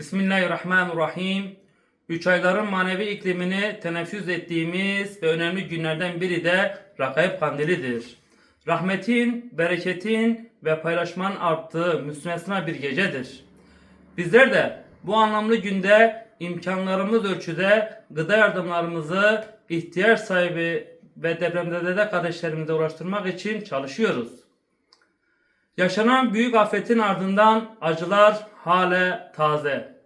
Bismillahirrahmanirrahim. 3 ayların manevi iklimini teneffüs ettiğimiz ve önemli günlerden biri de Ragaib Kandilidir. Rahmetin, bereketin ve paylaşmanın arttığı müstesna bir gecedir. Bizler de bu anlamlı günde imkanlarımız ölçüde gıda yardımlarımızı ihtiyaç sahibi ve depremzede kardeşlerimize ulaştırmak için çalışıyoruz. Yaşanan büyük afetin ardından acılar hale taze.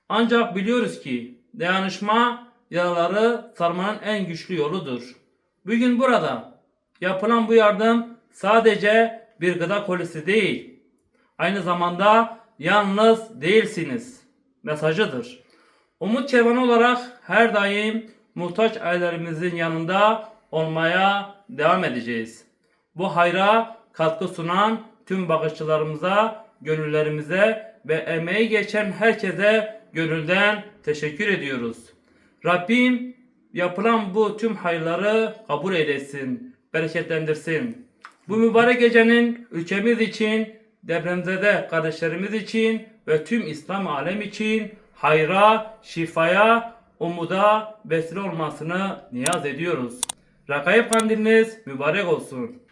Ancak biliyoruz ki dayanışma yaraları sarmanın en güçlü yoludur. Bugün burada yapılan bu yardım sadece bir gıda kolisi değil, aynı zamanda yalnız değilsiniz mesajıdır. Umut Kervanı olarak her daim muhtaç ailelerimizin yanında olmaya devam edeceğiz. Bu hayra katkı sunan tüm bakışçılarımıza, gönüllerimize ve emeği geçen herkese gönülden teşekkür ediyoruz. Rabbim yapılan bu tüm hayırları kabul eylesin, bereketlendirsin. Bu mübarek gecenin ülkemiz için, depremzede kardeşlerimiz için ve tüm İslam alem için hayra, şifaya, umuda vesile olmasını niyaz ediyoruz. Ragaib Kandiliniz mübarek olsun.